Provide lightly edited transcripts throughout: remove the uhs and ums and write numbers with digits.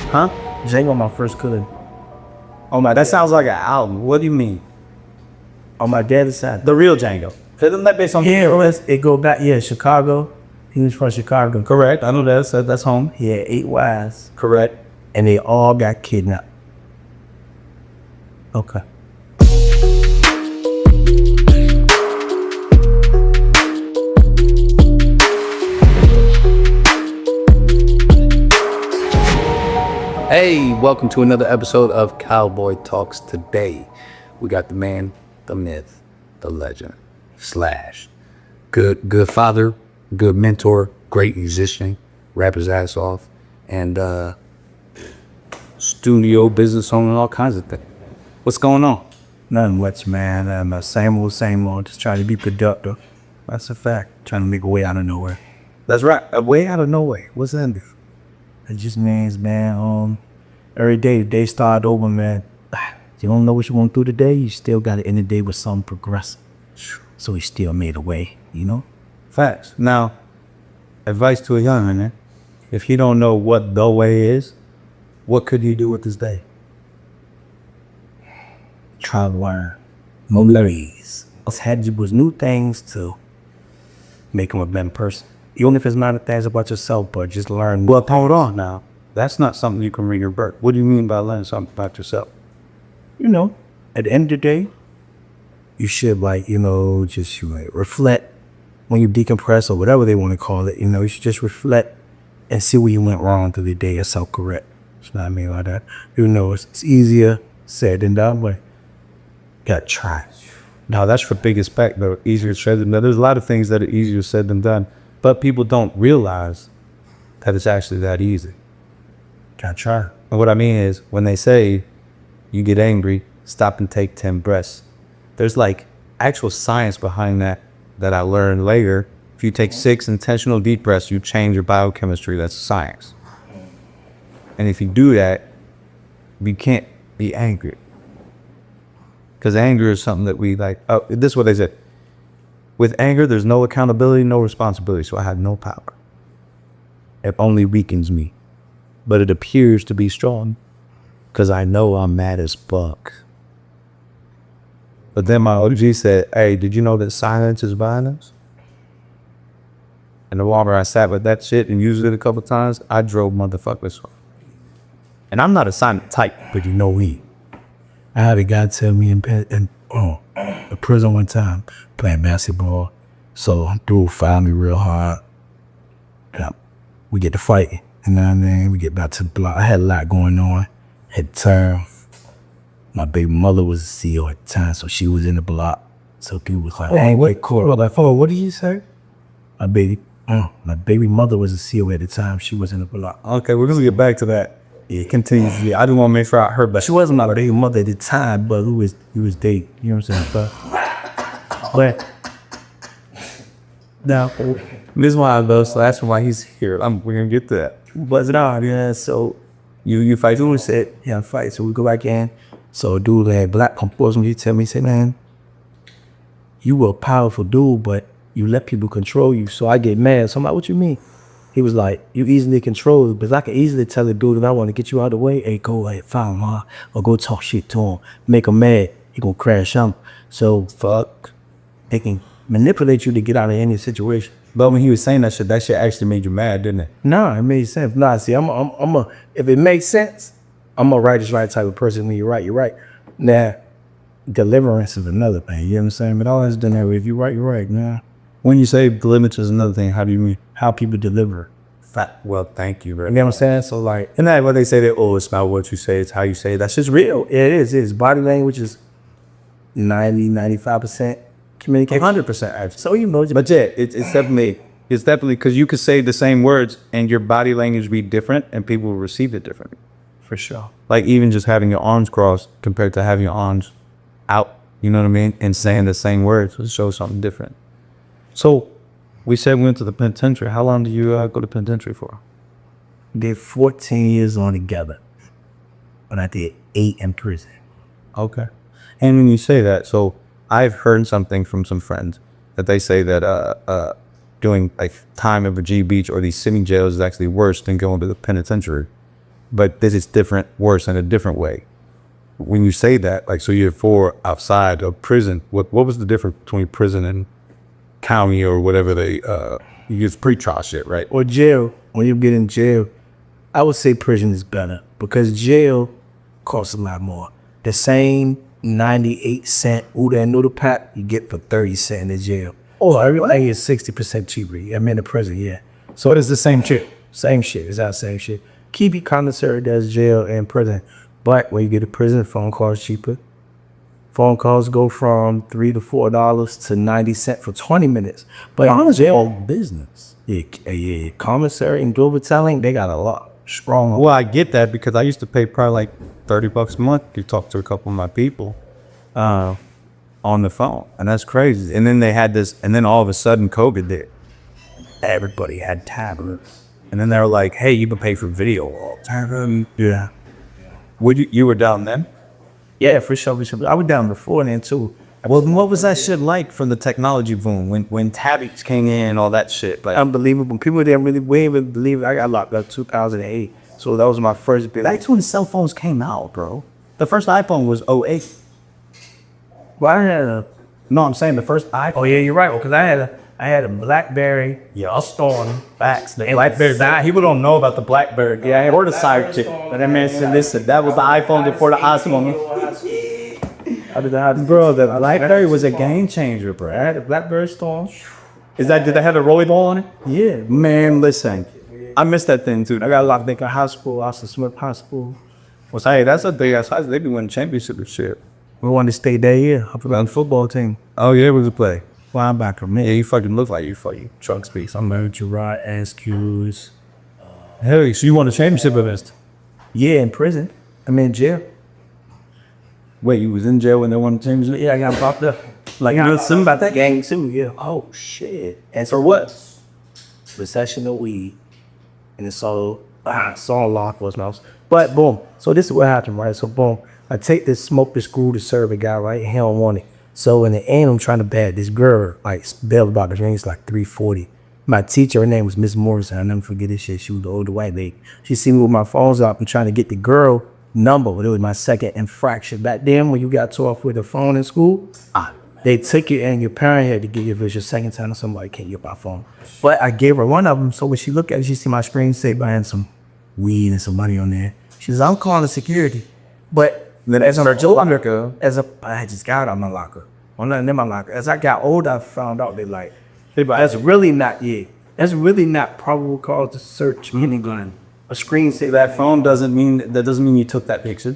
Huh? Django my first cousin. Oh my, that sounds like an album. What do you mean? On my dad's side. The real Django. Isn't that based on? Yeah, it go back, Chicago. He was from Chicago. Correct. I know that's home. He had 8 wives. Correct. And they all got kidnapped. Okay. Hey, welcome to another episode of Cowboy Talks. Today, we got the man, the myth, the legend, / good father, good mentor, great musician, rap his ass off, and studio business owner, all kinds of things. What's going on? Nothing much, man. Same old. Just trying to be productive. That's a fact. Trying to make a way out of nowhere. That's right. A way out of nowhere. What's that? It just means, man, every day, the day start over, man. You don't know what you want to do today, you still got to end the day with something progressive. So he still made a way, you know? Facts. Now, advice to a youngin', man. If you don't know what the way is, what could you do with this day? Try to learn more ways. Let's had you with new things to make him a better person. Even if it's not the things about yourself, but just learn. Well, hold on now. That's not something you can revert. What do you mean by learning something about yourself? You know, at the end of the day, you should just reflect when you decompress or whatever they want to call it. You should just reflect and see where you went wrong through the day and self-correct. It's not me like that. It's easier said than done, but gotta try. Now that's for big respect, though. Easier said than done. There's a lot of things that are easier said than done, but people don't realize that it's actually that easy. Gotta try. And what I mean is, when they say you get angry, stop and take 10 breaths. There's actual science behind that I learned later. If you take 6 intentional deep breaths, you change your biochemistry. That's science. And if you do that, you can't be angry. Because anger is something that we this is what they said. With anger, there's no accountability, no responsibility, so I have no power. It only weakens me. But it appears to be strong because I know I'm mad as fuck. But then my OG said, hey, did you know that silence is violence? And the longer I sat with that shit and used it a couple times, I drove motherfuckers. And I'm not a silent type, but you know me. I had a guy tell me in the prison one time, playing basketball. So dude fouled me real hard. We get to fighting. And then we get back to the block. I had a lot going on. Had time. My baby mother was a CO at the time, so she was in the block. So people was like, hey, wait, court. What did you say? My baby mother was a CO at the time. She was in the block. Okay, we're gonna get back to that. Yeah, continuously. I just want to make sure I heard that. She wasn't my baby mother at the time, but he was dating. You know what I'm saying? But now, this is why I love. So that's why he's here. We're gonna get to that. Buzz it out, yeah. So you fight. Dude said, yeah, I fight. So we go back in. So dude had black composed me. He tell me, he said, man, you were a powerful dude, but you let people control you. So I get mad. So I'm like, what you mean? He was like, you easily controlled, but I can easily tell a dude if I want to get you out of the way, hey, go follow him, or go talk shit to him, make him mad. He gonna crash him. So fuck, they can manipulate you to get out of any situation. But when he was saying that shit actually made you mad, didn't it? Nah, it made sense. Nah, see, if it makes sense, I'm a right is right type of person. When you're right. Now, deliverance is another thing. You know what I'm saying? But always done that way. If you're right, nah. When you say deliverance is another thing, how do you mean? How people deliver. Well, thank you, bro. You know what I'm saying? So isn't that what they say that, it's not what you say, it's how you say it. That's just real. It is. Body language is 95% communication. 100% actually. So emoji. But yeah, it's definitely because you could say the same words and your body language be different and people will receive it differently. For sure. Like even just having your arms crossed compared to having your arms out, you know what I mean? And saying the same words will show something different. So we said we went to the penitentiary. How long do you go to penitentiary for? Did 14 years on together. But I did 8 in prison. Okay. And when you say that, so I've heard something from some friends that they say that doing time at Virginia Beach or these sitting jails is actually worse than going to the penitentiary. but this is different, worse in a different way. When you say that, like, so you're for outside of prison, what was the difference between prison and county or whatever they, you use pre-trial shit, right? Or jail. When you get in jail, I would say prison is better because jail costs a lot more. The same 98-cent Uda and noodle pack you get for 30 cents in the jail. Oh, everything is 60% cheaper. I'm in the prison, yeah. So it is the same shit. Same shit. It's our same shit. Kiwi commissary does jail and prison. But when you get to prison, phone calls cheaper. Phone calls go from $3 to $4 to 90 cents for 20 minutes. But honestly, all business. Yeah. Commissary and global telling, they got a lot strong. Well, I get that because I used to pay probably like $30 a month to talk to a couple of my people on the phone. And that's crazy. And then they had this, and then all of a sudden COVID did. Everybody had tablets. And then they were like, hey, you can pay for video all the time. Yeah. Would you were down then? Yeah, for sure. I was down before then too. Well, what was that shit like from the technology boom when tablets came in, all that shit? Like, unbelievable. People didn't really even believe it. I got locked up 2008. So that was my first big. that's when cell phones came out, bro. The first iPhone was 08. Well, I had a. No, I'm saying the first iPhone. Oh yeah, you're right. Because I had a BlackBerry. Yeah, a Storm. Facts. The BlackBerry. People don't know about the BlackBerry. Yeah, I heard the side chick. But that man said, listen, that was the iPhone before the iPhone. Bro, the BlackBerry was a game changer, bro. I had a BlackBerry Storm. Did they have a rolly ball on it? Yeah. Man, listen. I missed that thing too. I got locked in high school, Austin Smith High School. Well, hey, that's a big ass high school. They be winning championship and shit. We wanted to stay there, yeah. I played on the football team. Oh yeah, it was a play. Linebacker, man. Yeah, you fucking look like you fucking trunk space. I'm married to Gerard Askews. Hey, so you won a championship event? Yeah, in prison. I'm in jail. Wait, you was in jail when they won the championship? Yeah, I got popped up. Like, you know something about that gang too, yeah. Oh shit. And for what? Possession of weed. And it's all law enforcement. But boom. So this is what happened, right? So boom. I take this smoke this screw to serve a guy, right? He don't want it. So in the end, I'm trying to bag this girl, like, bailed about the range, like 340. My teacher, her name was Miss Morrison. I'll never forget this shit. She was the older white lady. She see me with my phones up and trying to get the girl number. But it was my second infraction. Back then, when you got tore off with a phone in school, they took you and your parent had to give you if it was your second time somebody can't get my phone. But I gave her one of them. So when she looked at it, she see my screensaver and some weed and some money on there. She says, I'm calling the security. But then I just got out of my locker. Well, nothing in my locker. As I got older, I found out that's really not probable cause to search any gun. A screensaver. That phone doesn't mean you took that picture.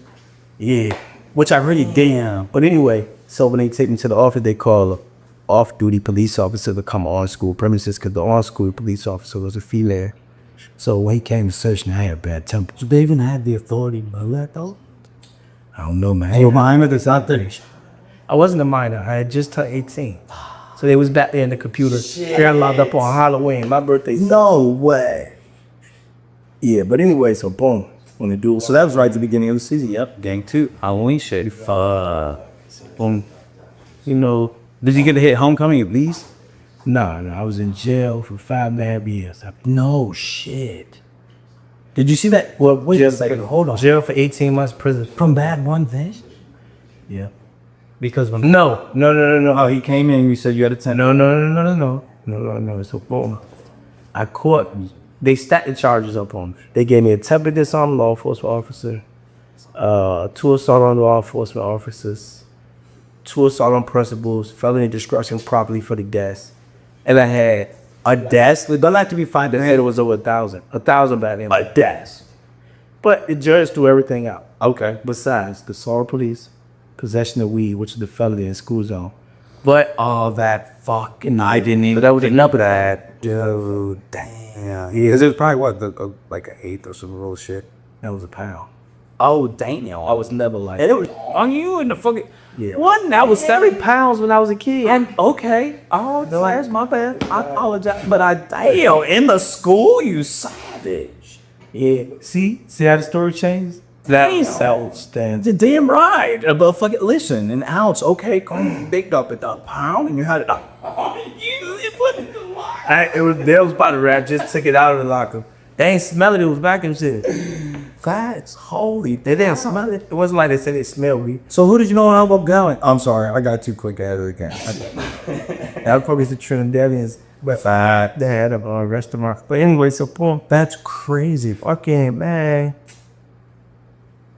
Yeah, which I really did. But anyway, so when they take me to the office, they call an off-duty police officer to come on school premises because the on-school police officer was a female. So when he came to search me, I had a bad temper. So they even had the authority to let though. I don't know, man. You were behind with this out there. I wasn't a minor. I had just turned 18. So they was back there in the computer. They got locked up on Halloween. My birthday's. No way. Yeah, but anyway, so boom. On the duel. So that was right at the beginning of the season. Yep. Gang 2. Halloween shit. Boom. You know. Did you get to hit homecoming at least? No. I was in jail for 5.5 years. No shit. Did you see that? Well, wait a second. Hold on. Jail for 18 months prison. From bad one thing? Yeah. Because when No. Oh, he came in and you said you had a 10. No. So boom. I caught. They stacked the charges up on me. They gave me a attempted disarmed law enforcement officer, 2 assault on law enforcement officers, 2 assault on principals, felony destruction of property for the desk, and I had a desk. It doesn't have to be fine. The head was over 1,000. 1,000 back then. A desk. But the judge threw everything out. Okay. Besides the assault police, possession of weed, which is the felony in school zone. But all that fucking I didn't even. But that was enough of that. Dude, damn. Yeah. Because it was probably what, like an eighth or some real shit. That was a pound. Oh, damn. I was never like And it was on you in the fucking. Yeah. What? That was 70 pounds when I was a kid. And okay. Oh, that's my bad. I apologize. But damn, in the school, you savage. Yeah. See how the story changed? That's outstanding. You're damn right. But fucking listen, an ounce, okay, come big up at the pound, and you had it up. They was about to rap, just took it out of the locker. They ain't smell it, it was back and shit. Facts. Holy, they didn't smell it. It wasn't like they said it smelled weed. So who did you know when I was going? I'm sorry, I got too quick ahead of the game. That was probably the Trinidadians, but they had a restaurant. But anyway, so boom, That's crazy. fucking man.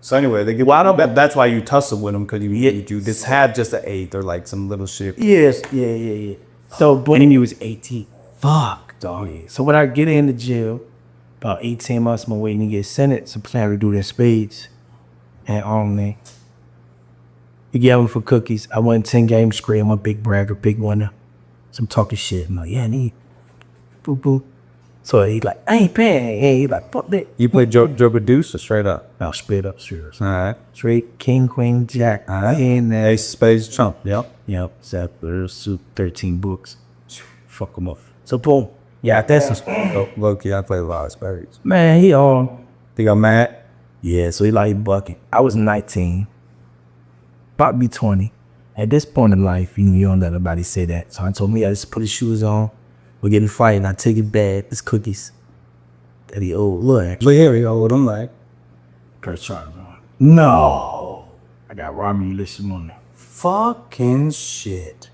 So anyway, they get that's why you tussle with them, because you just have just an eighth or like some little shit. Yes, yeah. So when he was 18, fuck, dog. So when I get into jail, about 18 months, I'm waiting to get sentenced. I'm planning to do their spades. And only he gave them for cookies. I won 10 games straight. I'm a big bragger, big winner. So I'm talking shit. I'm like, yeah, need boo boo. So he like, I ain't paying. Hey, he like, fuck that. You play Joe Deuce or straight up? I'll straight up, serious. All right. Straight king, queen, jack. All right. And Ace, spades, trump. Yep. So there's 13 books. Fuck them up. So boom. Yeah, that's Low key, I play a lot of spades. man. He on. Think I'm mad? Yeah, so he like bucking. I was 19, about to be 20. At this point in life, you don't let nobody say that. So I told me I just put his shoes on. We're getting fighting. I take it bad. It's cookies. Daddy, oh look, Look here, we go with them like. First try, bro. No, I got Robert Ulysses on there. Fucking shit.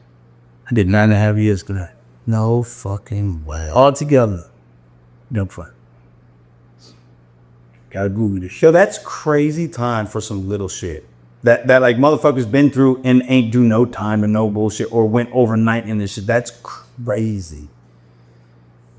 I did 9.5 years for that. No fucking way. All together. No fun. Gotta Google this shit. Yo, that's crazy time for some little shit. That like motherfuckers been through and ain't do no time and no bullshit or went overnight in this shit. That's crazy.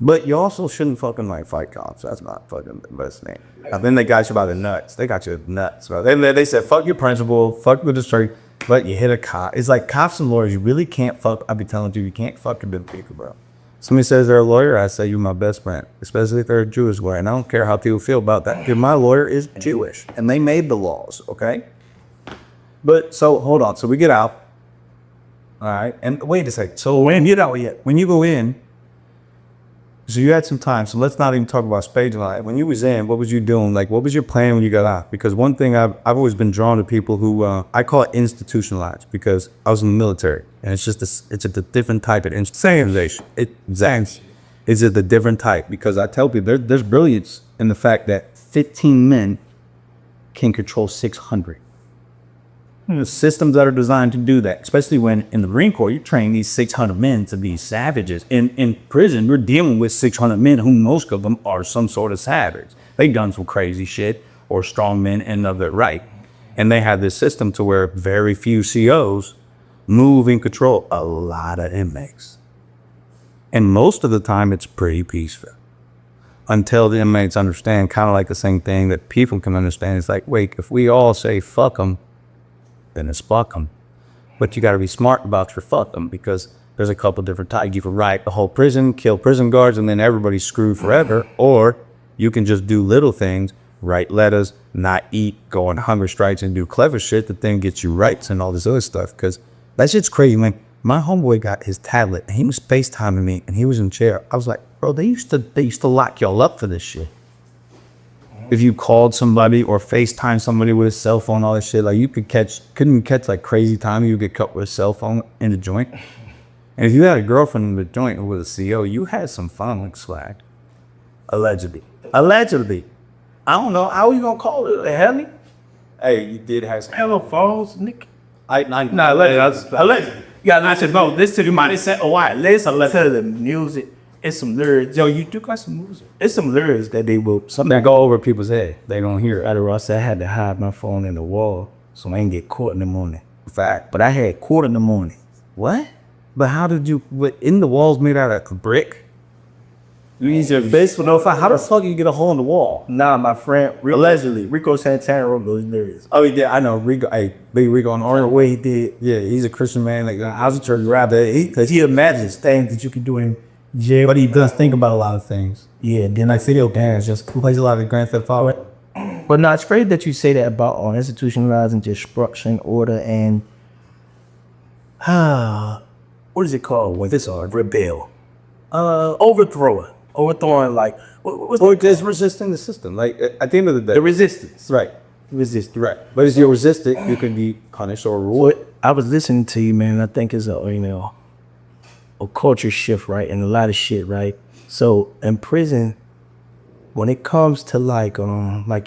But you also shouldn't fucking like fight cops. That's not fucking the best thing. And then they got you by the nuts. They got you nuts. Bro. They said, fuck your principal, fuck the district, but you hit a cop. It's like cops and lawyers, you really can't fuck. I be telling you can't fucking good people, bro. Somebody says they're a lawyer, I say you're my best friend, especially if they're a Jewish lawyer. And I don't care how people feel about that, because my lawyer is Jewish and they made the laws, okay? But so hold on. So we get out. All right. And wait a second. So when you get out yet, when you go in, so you had some time. So let's not even talk about spades life. When you was in, what was you doing? Like, what was your plan when you got out? Because one thing I've always been drawn to people who I call it institutionalized, because I was in the military, and it's just it's a different type of institutionalization. Is it the different type? Because I tell people there's brilliance in the fact that 15 men can control 600. Systems that are designed to do that, especially when in the Marine Corps, you train these 600 men to be savages. In prison, we're dealing with 600 men who most of them are some sort of savage. They done some crazy shit, or strong men and of their right. And they have this system to where very few COs move and control a lot of inmates. And most of the time, it's pretty peaceful. Until the inmates understand, kind of like the same thing that people can understand. It's like, wait, if we all say fuck them, then it's fuck them. But you got to be smart about your fuck them, because there's a couple different types. You can riot the whole prison, kill prison guards, and then everybody's screwed forever. Or you can just do little things, write letters, not eat, go on hunger strikes, and do clever shit that then gets you rights and all this other stuff. Because that shit's crazy. Like, my homeboy got his tablet, and he was FaceTiming me, and he was in chair. I was like, bro, they used to lock y'all up for this shit. If you called somebody or FaceTime somebody with a cell phone, all this shit, like you couldn't catch like crazy time, you get caught with a cell phone in the joint. And if you had a girlfriend in the joint who was a CO, you had some fun like swag. Allegedly. I don't know. How are you gonna call it? Heli? Hey, you did have some. Hello, falls, Nick. Allegedly. Yeah, and I said, no, listen to me. They said, oh, I listen to the music. It's some lyrics. Yo, you do got some music. It's some lyrics that they will, something that go over people's head. They don't hear it. I said I had to hide my phone in the wall so I ain't get caught in the morning. Fact. But I had caught in the morning. What? But how did you, in the walls made out of brick? You use your fist with no fire? How the fuck you get a hole in the wall? Nah, my friend, Allegedly. Rico Santana wrote those lyrics. Oh, he did. I know. Rico, hey, Big Rico on the The Orange. way he did. Yeah, he's a Christian man. Like, I was a church rapper. Because he imagines things that you can do in jail. But he does think about a lot of things. Yeah, then Like video games, just plays a lot of Grand Theft Auto. But no, it's great that you say that about institutionalizing destruction, order, and what is it called? When this are rebel, overthrowing. Like what's Or just resisting the system. Like, at the end of the day. the resistance? Right. Resist. Right. But if you resist it, you can be punished or rewarded. What I was listening to you, man. I think it's a culture shift, right, and a lot of shit, right. So in prison, when it comes to like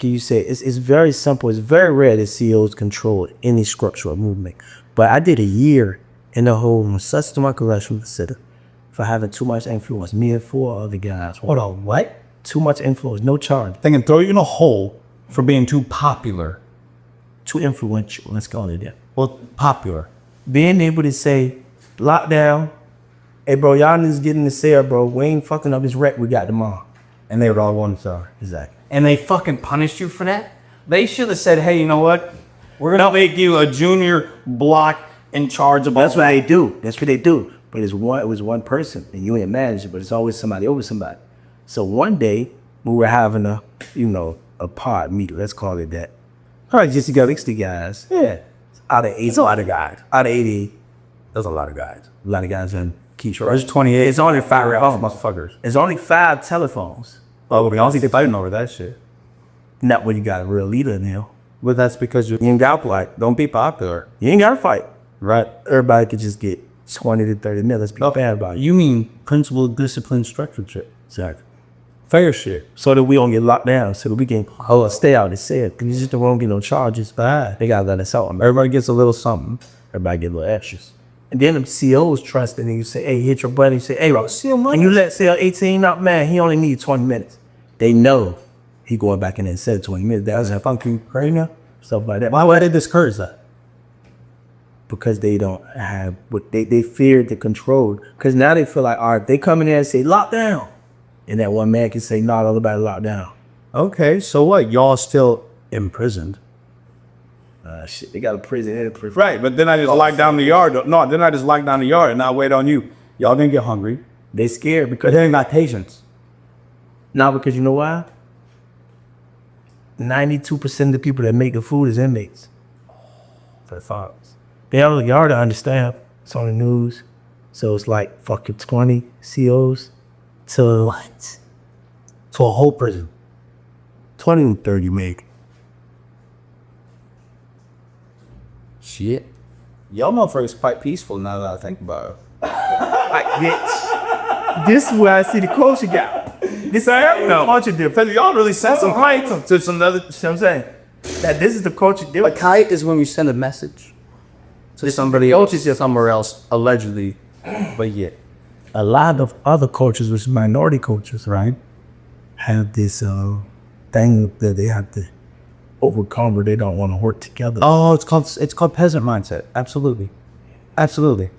you said, it's very simple. It's very rare that CEOs control any structural movement. But I did a year in the whole such to my correctional facility for having too much influence. Me and 4 other guys. Hold on, what? Too much influence, no charge. They can throw you in a hole for being too popular. Too influential, let's call it that. Well, popular. Being able to say, lockdown, hey bro, y'all niggas get in the cell, bro. We ain't fucking up this wreck we got tomorrow. And they would all want sorry. Exactly. And they fucking punished you for that? They should have said, hey, you know what? We're gonna make you a junior block in charge of. That's what they do. That's what they do. But it was one person, and you ain't manager, but it's always somebody over somebody. So one day we were having a pod meeting. Let's call it that. All right, just got 60 guys. Yeah. Out of 80. It's a lot of guys. Out of 80, There's a lot of guys. a lot of guys in Keyshawn. There's 28. It's only 5 motherfuckers. It's only 5 telephones. Oh, I don't think they're fighting over that shit. Not when you got a real leader in there. But that's because you ain't got to fight. don't be popular. You ain't got to fight. Right. Everybody could just get 20 to 30 mil. Let's be fair about it. You mean principle, discipline, structured shit. Exactly. Fair shit. So that we don't get locked down, so that we can stay out of cell. Because you just don't get no charges. Bad. They got to let us out. Everybody gets a little something. Everybody get a little extras. And then the COs trust it, and you say, hey, hit your buddy. You say, hey, bro, and you let CL 18 out, man, he only needs 20 minutes. They know he going back in there instead of 20 minutes. That's a funky right now. Stuff like that. Why would they discourage that? Because they don't have what they fear the control. Because now they feel like, all right, they come in there and say, lock down. And that one man can say, no, all about lock down. Okay, so what? Y'all still imprisoned. Shit, they got a prison and a prison. Right, but then I just lock down the yard. No, then I just lock down the yard and I wait on you. Y'all gonna get hungry. They scared But because they ain't got patience. not because you know why? 92% of the people that make the food is inmates. For fathers. They all the yard are understaffed. It's on the news. So it's like fucking 20 COs to what? To a whole prison. 20 to 30 make. Shit. Y'all motherfuckers quite peaceful now that I think about it. Like, bitch. This is where I see the culture gap. This is the culture difference. Y'all really sent some fight to some other. You know what I'm saying? That this is the culture A difference. kite is when we send a message to somebody else somewhere else, allegedly. But yeah. A lot of other cultures, which is minority cultures, right, have this thing that they have to overcome, or they don't want to work together. Oh, it's called peasant mindset. Absolutely. Absolutely.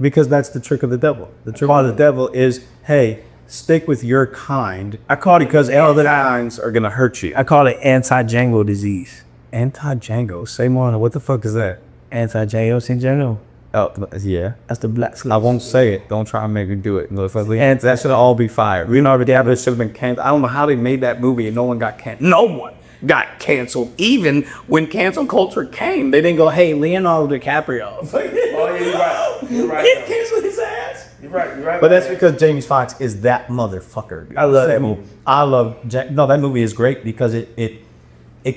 Because that's the trick of the devil. The trick of the devil is, hey, stick with your kind. I call it Because other kinds are gonna hurt you. I call it anti-Django disease. Anti-Django. Say more. What the fuck is that? Anti-Django syndrome. Oh, yeah. That's the black I slave. won't say it. Don't try and make me do it. And that should all be fired. Leonardo DiCaprio should have been canceled. I don't know how they made that movie and no one got canceled. No one got canceled. Even when cancel culture came, they didn't go, hey, Leonardo DiCaprio. Oh, yeah, you're right. You're right. They canceled his ass. You're right. But that's because Jamie Foxx is that motherfucker. I love that movie. I love no, that movie is great because it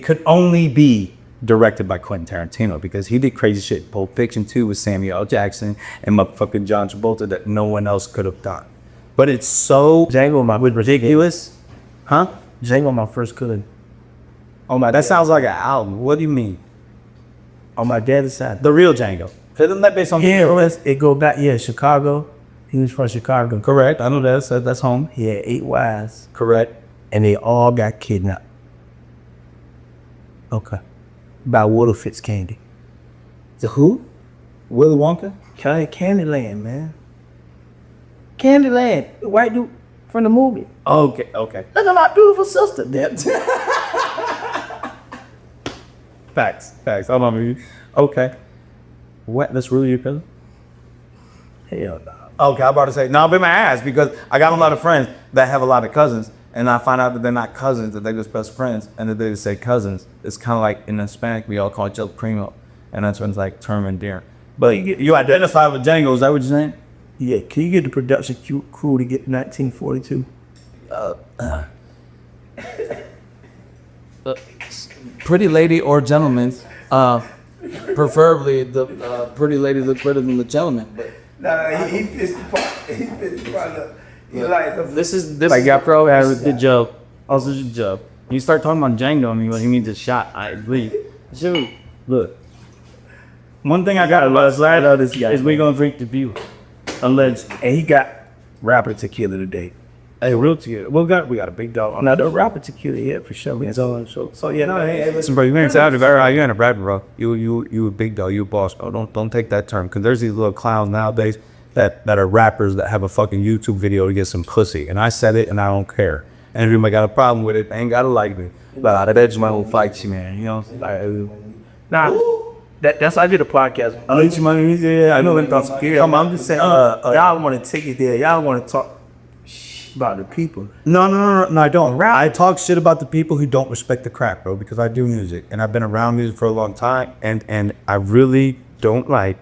could only be directed by Quentin Tarantino because he did crazy shit. Pulp Fiction 2 with Samuel L. Jackson and motherfucking John Travolta that no one else could have done. But it's so Django, my ridiculous. Huh? Django, my first cousin. Oh my, that sounds like an album. What do you mean? On my dad's side. The real Django. Isn't that based on It go back, Chicago. He was from Chicago. Correct. I know that's home. He had 8 wives, Correct. and they all got kidnapped. Okay. By Willow Fitzcandy. The who? Willy Wonka? Candyland, man. Candyland. The white dude from the movie. Okay. Look at my beautiful sister. Facts. Hold on. Okay. What? That's really your cousin? Hell no. Okay, I'm about to say, no, I'll be my ass because I got a lot of friends that have a lot of cousins, and I find out that they're not cousins, that they're just best friends, and that they just say cousins. It's kind of like in Hispanic, we all call each other primo, and that's when it's like term endearing. But you identify with Django, is that what you're saying? Yeah, can you get the production crew to get 1942? Pretty lady or gentleman, preferably the pretty lady looks better than the gentleman. But He fits the part. He fits the part. He like this is like y'all probably have a good job. Also, just a job. You start talking about Django and he means a shot. I agree. So, look. One thing I gotta last out this guy is we gonna drink the view. Alleged. And he got rapper tequila today. Hey, real tequila. We got a big dog. Now the rapper tequila, yeah, for sure. Man. So yeah, no, hey, Listen, bro, you ain't sounded very. You ain't a rapper, bro. You a big dog. You a boss, bro. Don't take that term, because there's these little clowns nowadays that are rappers that have a fucking YouTube video to get some pussy, and I said it, and I don't care. And if anybody got a problem with it, they ain't gotta like me. But that's my whole fight, you man. You know, that's I did a podcast. I know them thoughts. I'm just saying, y'all want to take it there. Y'all want to talk about the people. No, I don't. I talk shit about the people who don't respect the craft, bro, because I do music and I've been around music for a long time, and I really don't like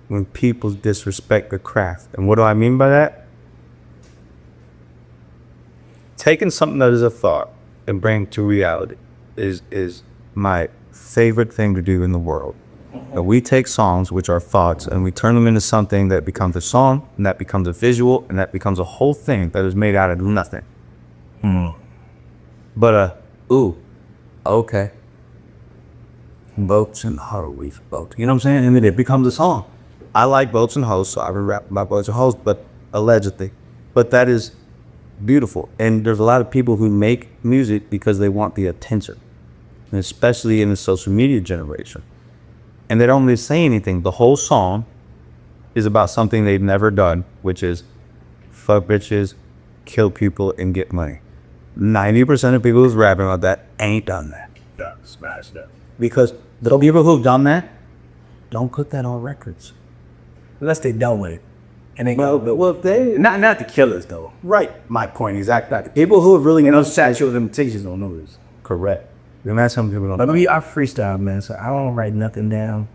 when people disrespect the craft. And what do I mean by that? Taking something that is a thought and bringing it to reality is my favorite thing to do in the world. And we take songs, which are thoughts, and we turn them into something that becomes a song, and that becomes a visual, and that becomes a whole thing that is made out of nothing. But, okay. Boats and hoes, boats. You know what I'm saying? And then it becomes a song. I like boats and hoes, so I've been rapping about boats and hoes, but allegedly. But that is beautiful. And there's a lot of people who make music because they want the attention, and especially in the social media generation. And they don't really say anything. The whole song is about something they've never done, which is fuck bitches, kill people, and get money. 90% of people who's rapping about that ain't done that. Smash that. Because the people who've done that don't put that on records. Unless they done with it. And they they not the killers though. right. My point exactly. The people who have really And those statute of limitations don't know this. correct. And that's some people don't. But me, I freestyle, man. So I don't write nothing down.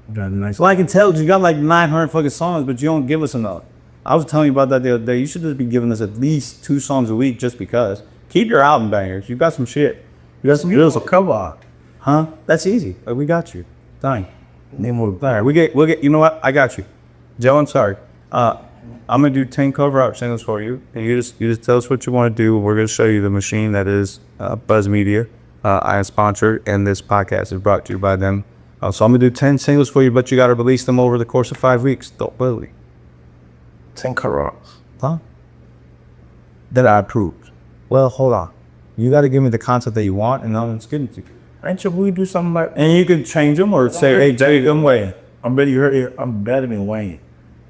I'm trying to be nice. Well, I can tell you got like 900 fucking songs, but you don't give us enough. I was telling you about that the other day. You should just be giving us at least 2 songs a week just because. Keep your album bangers. You got some shit. You got some There's a cover art. Huh? That's easy. We got you. Dang. Name more. All right, we'll get. You know what? I got you, Joe. I'm sorry. I'm gonna do 10 cover art singles for you, and you just tell us what you want to do. We're gonna show you the machine that is Buzz Media. I am sponsored, and this podcast is brought to you by them. So I'm gonna do 10 singles for you, but you gotta release them over the course of 5 weeks. Don't believe. 10 carats. Huh? That I approved. Well, hold on. You gotta give me the concept that you want, and I'm just getting to you. Ain't sure we do something like And you can change them or say, hey, Jay, I'm Wayne. I'm better here. I'm better than Wayne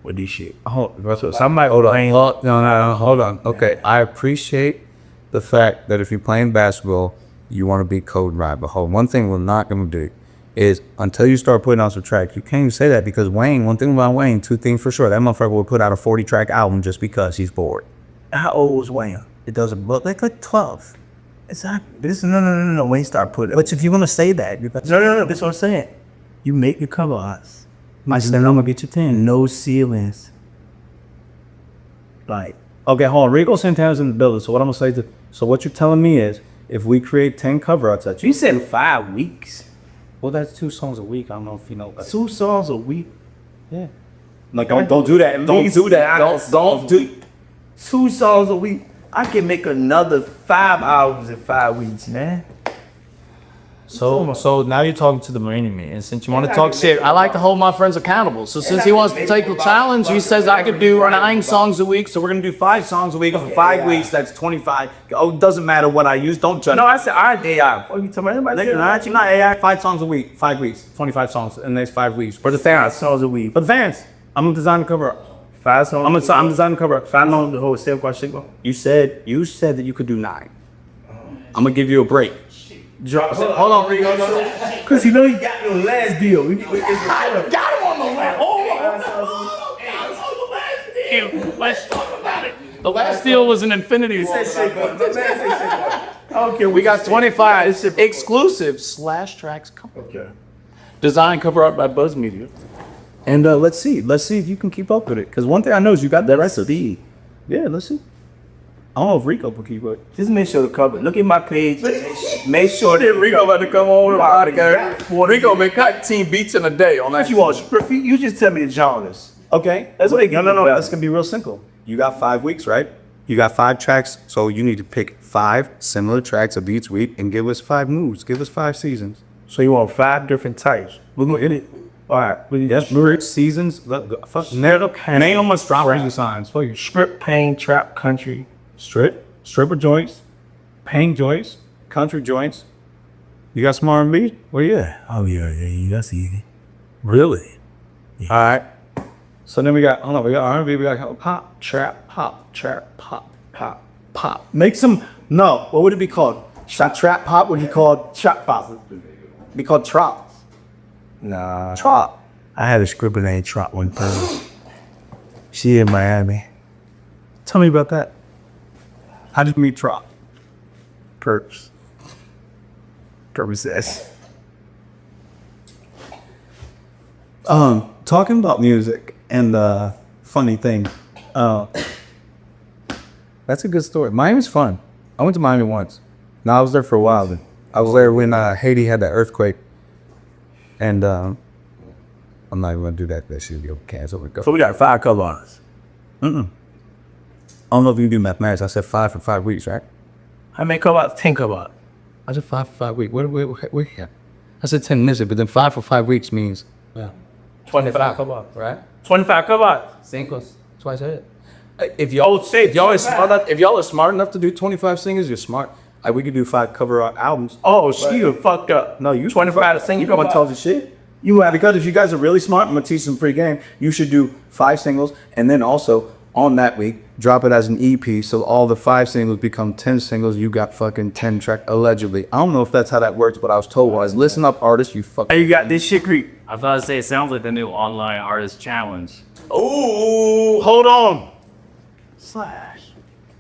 with this shit. So somebody, hold on. No, hold on. Okay, I appreciate the fact that if you're playing basketball, you want to be code right. But hold on, one thing we're not going to do is until you start putting out some tracks, you can't even say that because Wayne, one thing about Wayne, 2 things for sure. That motherfucker will put out a 40-track album just because he's bored. How old was Wayne? It doesn't look like 12. Exactly. This no. Wayne start putting. But if you want to say that, you got No. That's what I'm saying. You make your cover arts. I said, I'm going to get you 10. No ceilings. Like, Okay, hold on. Rico Santana's in the building. So what I'm going to say so what you're telling me is if we create 10 cover arts that you said 5 weeks. well, that's 2 songs a week. I don't know if you know that. 2 songs a week. Yeah. Like, don't do that. Don't do that. Don't do 2 songs a week. I can make another 5 albums in 5 weeks, man. So now you're talking to the Marine man, and since you want to talk shit, I like to hold my friends accountable. So since he wants to take the challenge, he says I could do 9 songs a week. So we're gonna do 5 songs a week for 5 weeks. That's 25. Oh, it doesn't matter what I use. Don't judge. No, I said I AI. What are you talking about? Nigga, not AI. 5 songs a week. 5 weeks. 25 songs in the next 5 weeks. For the fans. 5 songs a week. For the fans. I'm gonna design the cover art. 5 songs. I'm designing the cover art. 5 songs. the whole sale question. You said that you could do 9. I'm gonna give you a break. Hold on, Rico. Cause you know he got the last deal. I got him on the last. Let's talk about it. The last deal was an infinity. Okay, We got 25 exclusive /tracks cover. Okay. Design cover art by Buzz Media. And let's see if you can keep up with it. Because one thing I know is you got the recipe. Yeah, let's see. I don't know if Rico can keep up. Just make sure the cover. Look at my page. Make sure that Rico about to come on. Rico been cutting team beats in a day on that. If you want, you just tell me the genres. Okay. That's what they No. That's gonna be real simple. You got 5 weeks, right? You got 5 tracks, so you need to pick 5 similar tracks of each week and give us 5 moods. Give us 5 seasons. So you want 5 different types. We're gonna hit it. All right. That's rich seasons. Look, fuck, never. And ain't no much drama signs for you. Strip, pain, trap, country. Stripper joints, pain joints, country joints. You got some R&B? Where you at? Oh yeah. That's easy. Really? Yeah. All right. So then we got R&B, we got pop, trap, pop, pop. Make some, no, what would it be called? Trap pop would be called trap pop. It'd be called trap. Nah. Trap. I had a stripper named Trot one time. She in Miami. Tell me about that. How did you meet Trap? Perps. Purposes. Talking about music and funny thing. That's a good story. Miami's fun. I went to Miami once. No, I was there for a while. Then I was there when Haiti had that earthquake. And I'm not even gonna do that. That shit be cancel. So we got 5 cover artists. I don't know if you do mathematics. I said 5 for 5 weeks, right? How many cover artists? 10 cover artists. I said 5 for 5 weeks. Where yeah. I said 10 minutes, but then 5 for 5 weeks means 25 cover artists. right? 25 cover artists. Singles. That's why I said it. If y'all are smart enough to do 25 singles, you're smart. Like we could do 5 cover art albums. Oh, she was fucked up. No, you 25 to sing. You come and tell the shit. You have, because if you guys are really smart, I'm gonna teach some free game. You should do 5 singles, and then also on that week drop it as an EP, so all the 5 singles become 10 singles. You got fucking 10 track allegedly. I don't know if that's how that works, but I was told was listen up, artists. You fuck. Hey, you got this shit creep. I thought I'd say it sounds like the new online artist challenge. Ooh, hold on.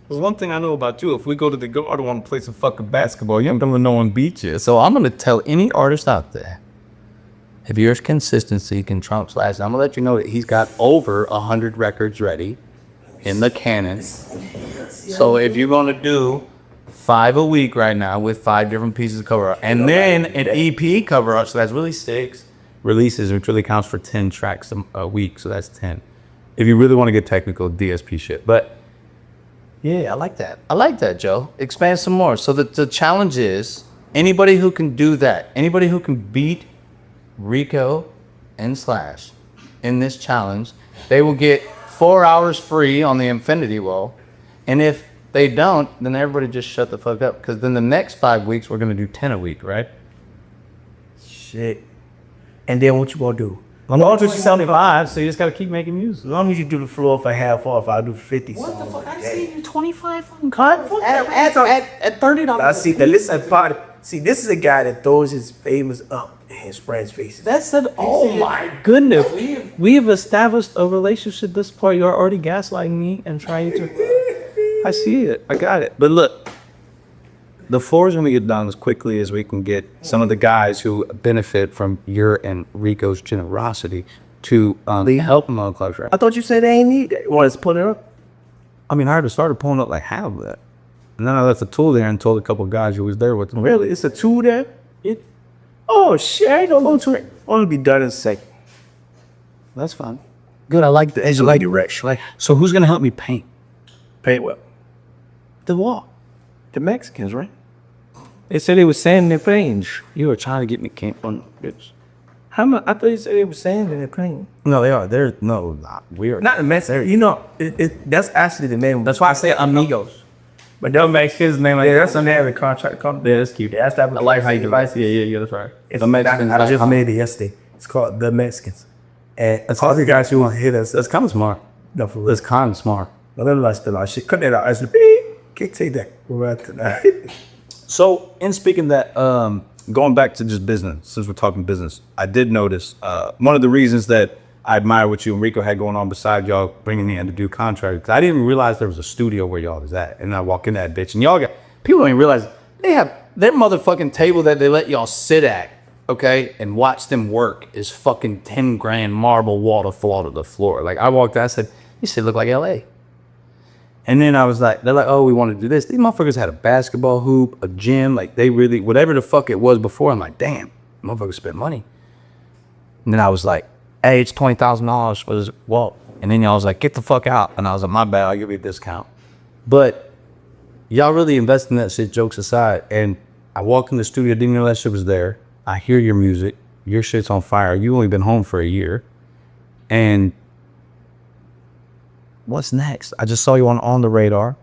There's one thing I know about you. If we go to the Garden, I want to play some fucking basketball. You ain't gonna know one beat you. So I'm gonna tell any artist out there, if your consistency can trump Slash, I'm gonna let you know that he's got over 100 records ready in the canon. So if you're gonna do 5 a week right now with 5 different pieces of cover art, and then an EP cover art, so that's really 6 releases, which really counts for 10 tracks a week. So that's 10. If you really want to get technical, DSP shit. But yeah, I like that. I like that, Joe. Expand some more. So the challenge is anybody who can do that, anybody who can beat Rico and Slash in this challenge, they will get 4 hours free on the Infinity Wall. And if they don't, then everybody just shut the fuck up. Because then the next 5 weeks, we're going to do 10 a week, right? Shit. And then what you gonna do? As long as you're 75, so you just got to keep making music. As long as you do the floor for half off, I'll do 50 songs. What the fuck? I see you 25 fucking cut. At $30. I see the listen part. See, this is a guy that throws his favors up in his friends' faces. That's it. Oh my goodness. We have established a relationship this part. You're already gaslighting me and trying to. I see it. I got it. But look, the floor is going to get done as quickly as we can get some of the guys who benefit from your and Rico's generosity to help them on Club Track. I thought you said they ain't need that. You want us to put it up? I mean, I already started pulling up like half of that. And then I left the tool there and told a couple of guys who was there with them. Really? It's a 2 there? Oh, shit. I ain't gonna go to it. Only be done in a second. That's fine. Good. I like the edge of direction. So who's going to help me paint? Paint well. The wall. The Mexicans, right? They said they were sanding their planes. You were trying to get me camp on bitch. How much? I thought you said they were sanding their plane. No, they are. They're not. We are. Not the Mexicans. You know, that's actually the name. That's why I say amigos. But they'll Mexicans name like that's on every contract company. Yeah, that's cute. Yeah, that's that. I like how you device. Yeah, that's right. It's The Mexicans. I just made it yesterday. It's called The Mexicans. And it's all the guys who want to hear us. That's kind of smart. No, for real. That's kind of smart. No, that's still our shit. Cut that out. I said, beep. Can't take that. We're at tonight. So, in speaking that, going back to just business, since we're talking business, I did notice one of the reasons that I admire what you and Rico had going on beside y'all bringing me in to do contract, because I didn't even realize there was a studio where y'all was at. And I walk in that bitch, and y'all got, people don't even realize they have their motherfucking table that they let y'all sit at, okay, and watch them work is fucking 10 grand marble wall to fall to the floor. Like, I walked out, I said, you should look like LA. And then I was like, they're like, oh, we want to do this. These motherfuckers had a basketball hoop, a gym, like they really, whatever the fuck it was before. I'm like, damn, motherfuckers spent money. And then I was like, hey, it's $20,000 for this wall. And then y'all was like, get the fuck out. And I was like, my bad, I'll give you a discount. But y'all really invest in that shit, jokes aside. And I walk in the studio, didn't know that shit was there. I hear your music. Your shit's on fire. You only been home for a year. And what's next? I just saw you on the radar,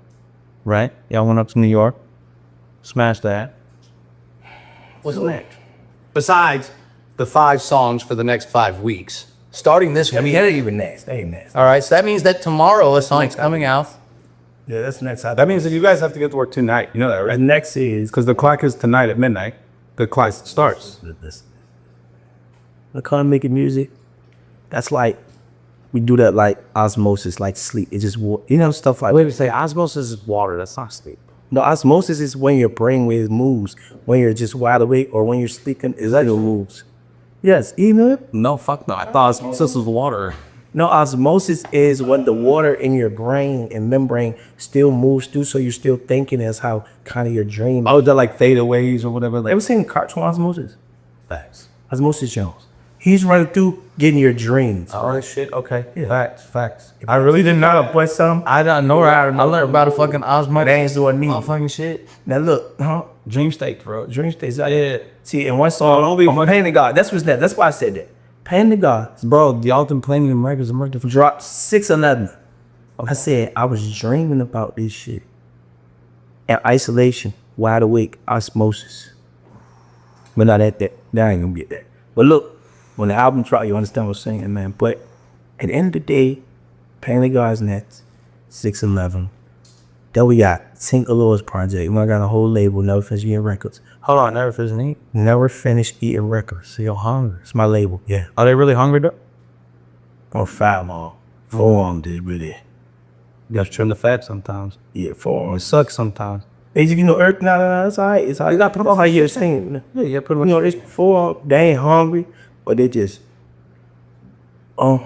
right? Y'all went up to New York. Smashed that. What's next? Besides the 5 songs for the next 5 weeks. Starting this week. that ain't even next. That ain't next. All right, so that means that tomorrow a song's coming out. Yeah, that's next. That means that you guys have to get to work tonight. You know that, right? And next is Because the clock is tonight at midnight. The clock starts. this. The kind of making music. That's like we do that like osmosis, like sleep. It just stuff like. Wait, we say osmosis is water. That's not sleep. No, osmosis is when your brainwave moves, when you're just wide awake or when you're sleeping. Is that your moves? Yes, you know it? No, fuck no. I thought osmosis was water. No, osmosis is when the water in your brain and membrane still moves through, so you're still thinking as how kind of your dream. Oh, they're like fadeaways or whatever. Like, Ever seen cartoon Osmosis? facts. Osmosis Jones. He's running through getting your dreams. Oh, shit. Okay. Yeah. Facts. I really didn't know. But some I don't know. I learned about a fucking osmosis. that ain't doing me. Fucking shit. Now look, Dream state, bro. Dream states. See, in one song, Pain to God. That's what's that. That's why I said that. Pain to God. Bro, y'all been playing them records. Dropped 611. I said I was dreaming about this shit. And isolation, wide awake, osmosis. But not at that. Now I ain't gonna get that. But look, when the album dropped, you understand what I'm saying, man. But at the end of the day, Pain to God's next, 611. Then we got Tink Alora's project. I got a whole label, Never Finished Eating Records. Hold on, Never Finished Eating? Never Finished Eating Records. So you're hungry. It's my label, yeah. Are they really hungry though? Or 5 more. 4 of them did really. You gotta trim the fat sometimes. Yeah, 4. It sucks sometimes. It's, Earth, no, it's all right. It's all right. You gotta put them on how you're saying. Yeah, put them It's 4, they ain't hungry, but they just ain't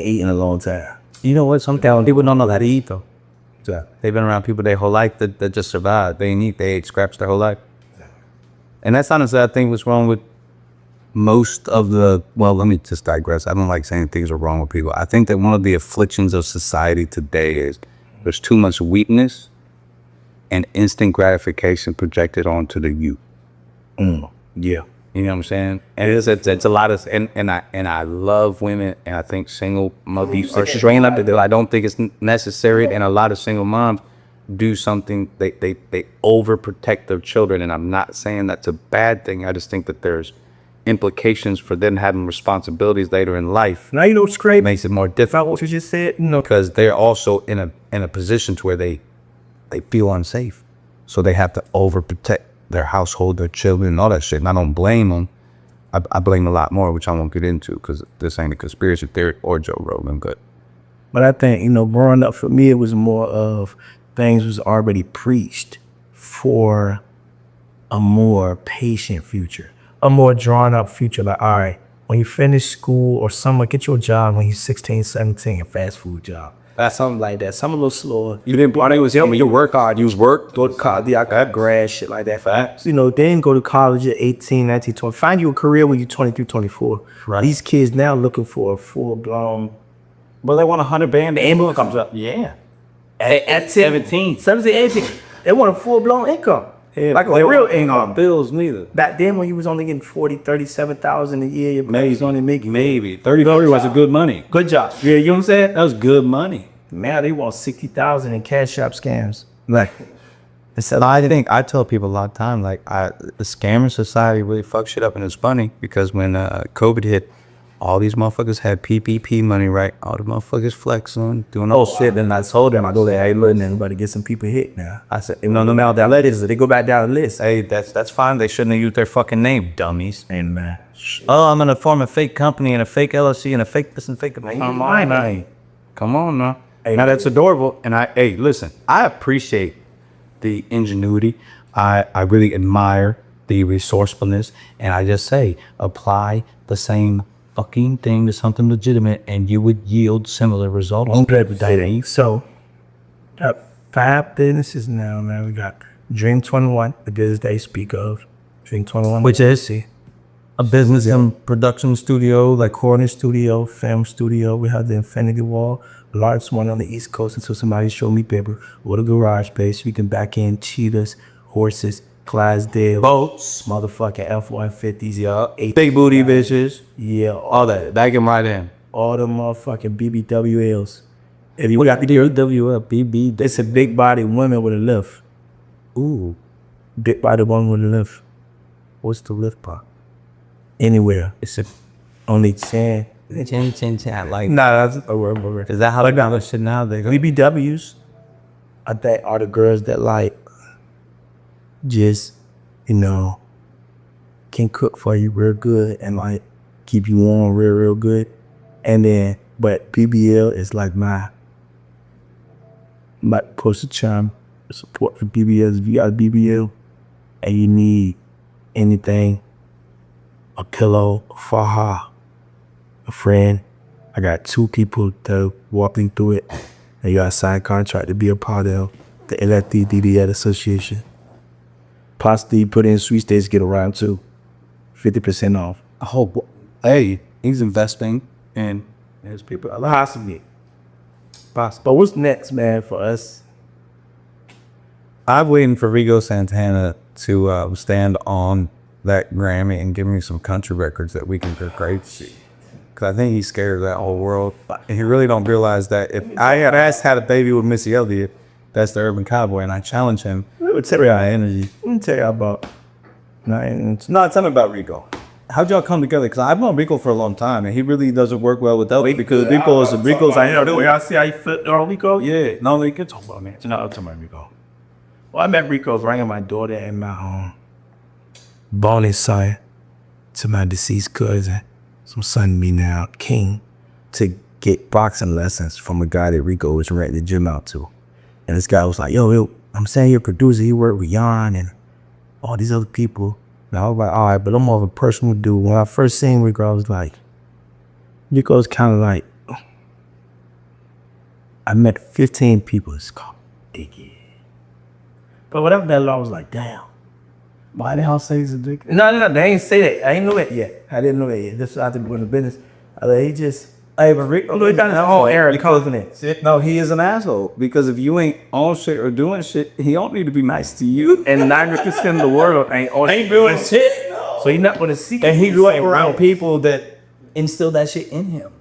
eating a long time. You know what? Sometimes people don't know how to eat though. Yeah. They've been around people their whole life that just survived. They didn't eat. They ate scraps their whole life. And that's honestly, I think, what's wrong with most of the, well, let me just digress. I don't like saying things are wrong with people. I think that one of the afflictions of society today is there's too much weakness and instant gratification projected onto the youth. Yeah. You know what I'm saying? And it's a lot of, and I love women, and I think single mothers are straining up to do. I don't think it's necessary, and a lot of single moms do something, they overprotect their children, and I'm not saying that's a bad thing. I just think that there's implications for them having responsibilities later in life. Now you know what's crazy? Makes it more About difficult what you just said? because they're also in a position to where they feel unsafe, so they have to overprotect their household, their children, and all that shit. And I don't blame them. I blame a lot more, which I won't get into because this ain't a conspiracy theory or Joe Rogan. But I think, growing up for me, it was more of things was already preached for a more patient future, a more drawn up future. Like, all right, when you finish school or summer, get your job when you're 16, 17, a fast food job. Something like that. Some a little slower. You didn't. I think it was young. You work hard. You was work. Go to college. Yeah, I got grad, shit like that. Facts. Then go to college at 18, 19, 20. Find you a career when you're 23, 24. Right. These kids now looking for a full-blown. Well, they want 100 band. The income comes up. Yeah. At 17, 18. They want a full-blown income. Yeah, like a real income. Bills neither. Back then when you was only getting 40, 37,000 a year, your parents only making Maybe 30 was a good money. good job. Yeah, you know what I'm saying? That was good money. Now they want 60,000 in cash shop scams. Like, I tell people a lot of time, like the scammer society really fucks shit up, and it's funny because when COVID hit, all these motherfuckers had PPP money, right? All the motherfuckers flexing, doing all shit. Then I told them, I go there, hey, look, everybody get some people hit now. I said, no matter that list, they go back down the list. Hey, that's fine. They shouldn't have used their fucking name, dummies. And man, Oh, I'm gonna form a fake company and a fake LLC and a fake this and fake. Come on now. Hey, now that's adorable. And listen, I appreciate the ingenuity. I really admire the resourcefulness. And I just say, apply the same fucking thing to something legitimate and you would yield similar results. So, got 5 businesses now, man. We got Dream 21, the business they speak of. Dream 21. Which is? a business and production studio, like corner studio, film studio. We have the Infinity Wall, largest one on the East Coast until somebody showed me paper. With a garage space, we can back in cheetahs, horses, Clydesdale, boats, motherfucking F-150s, y'all. Big booty bitches. Yeah, All that. Back him right in. all the motherfucking BBWLs. If you got the BBW, it's a big body woman with a lift. Ooh. Big body woman with a lift. What's the lift part? Anywhere. It's a Only 10. chin. Like, Nah, that's a word. is that how they got this shit now? They go, BBWs, I think, are the girls that like just, can cook for you real good and like keep you warm real good. And then, but BBL is like my poster charm support for BBL. If you got a BBL and you need anything, a pillow, a faja, a friend, I got 2 people that are walking through it, and you got a signed contract to be a part of the LFDDDL Association. Possibly put in sweet states, get around too. 50% off. hey, he's investing in his people. Possibly. But what's next, man, for us? I'm waiting for Rigo Santana to stand on that Grammy and give me some country records that we can go crazy. Because I think he's scared of that whole world. And he really don't realize that if I had a baby with Missy Elliott, that's the urban cowboy, and I challenge him. Let me tell you energy. Let me tell you about. No, tell me about Rico. How'd y'all come together? Because I've known Rico for a long time, and he really doesn't work well with Elvis because Rico's I know the way I see how you fit Rico. Yeah, No, they can talk about man. No, I'm talking about Rico. Well, I met Rico ringing my daughter and my bonus son to my deceased cousin, some son to me now, King, to get boxing lessons from a guy that Rico was renting the gym out to. And this guy was like, yo, I'm saying you're a producer. He worked with Jan and all these other people. And I was like, all right, but I'm more of a personal dude. When I first seen Rico, I was like, Rico's kind of like, I met 15 people. It's called Dicky. But whatever that law was like, damn. Why the hell say he's a dick? No, they ain't say that. I ain't know that yet. I didn't know that yet. This is after doing the business. He just, hey, but Rico, he done his whole era causing it. No, he is an asshole. Because if you ain't on shit or doing shit, he don't need to be nice to you. And 90% of the world ain't doing shit. So he not gonna see. And he grew up around people that instill that shit in him.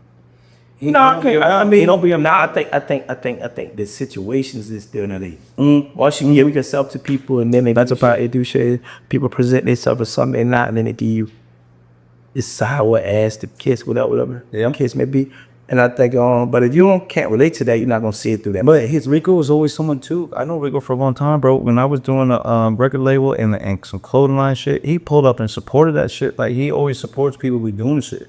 I mean, don't be him now. I think the situations is still not it. Once you give yourself to people, and then that's about it. Do shit. People present themselves as something they're not, and then they do you. It's sour ass to kiss, whatever. Yeah. Kiss may be. And I think, but if you can't relate to that, you're not gonna see it through that. But Rico was always someone too. I know Rico for a long time, bro. When I was doing a record label and some clothing line shit, he pulled up and supported that shit. Like he always supports people we doing shit.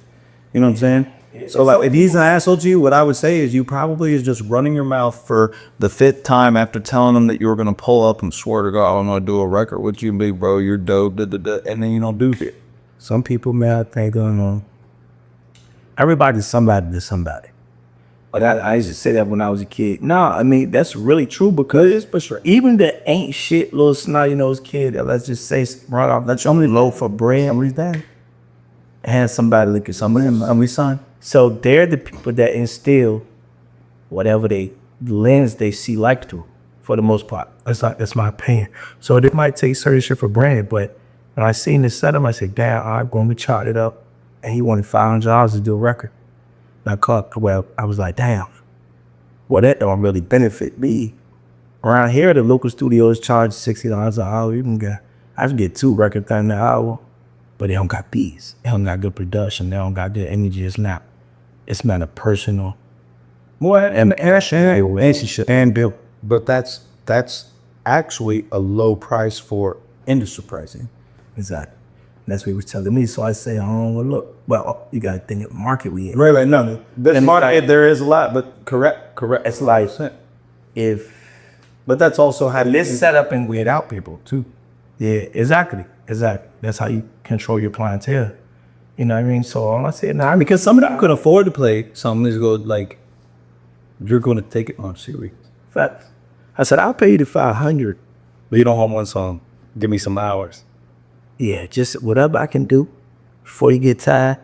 You know what I'm saying? So like, if he's an asshole to you, what I would say is you probably is just running your mouth for the 5th time after telling them that you were gonna pull up and swear to God, I'm gonna do a record with you, big bro. You're dope, and then you don't do shit. Some people, man, I think everybody's somebody to somebody. But I used to say that when I was a kid. No, I mean, that's really true because for sure. Even the ain't shit little snotty nose kid that let's just say run off, let's only loaf for bread, everything. And somebody look at somebody, and we son. So they're the people that instill whatever lens they see like to, for the most part. That's my opinion. So they might take certain shit for granted, but when I seen this setup, I said, damn, I'm going to chart it up. And he wanted $500 to do a record. And I was like, damn, well, that don't really benefit me. Around here, the local studios charge $60 an hour. I can get 2 records done an hour, but they don't got beats. They don't got good production. They don't got good energy. It's not a personal. And Bill, but that's actually a low price for industry pricing. Exactly. That's what he was telling me. So I say, look, well, you got to think of the market we in. Right, no. This market, there is a lot, but correct. It's like, but that's also how this set up and weird out people too. Yeah, exactly. That's how you control your clientele. You know what I mean? So all I said now, because some of them could afford to play something is go like, you're going to take it on serious. Facts. I said, I'll pay you the $500. But you don't want one song. Give me some hours. Yeah, just whatever I can do. before you get tired,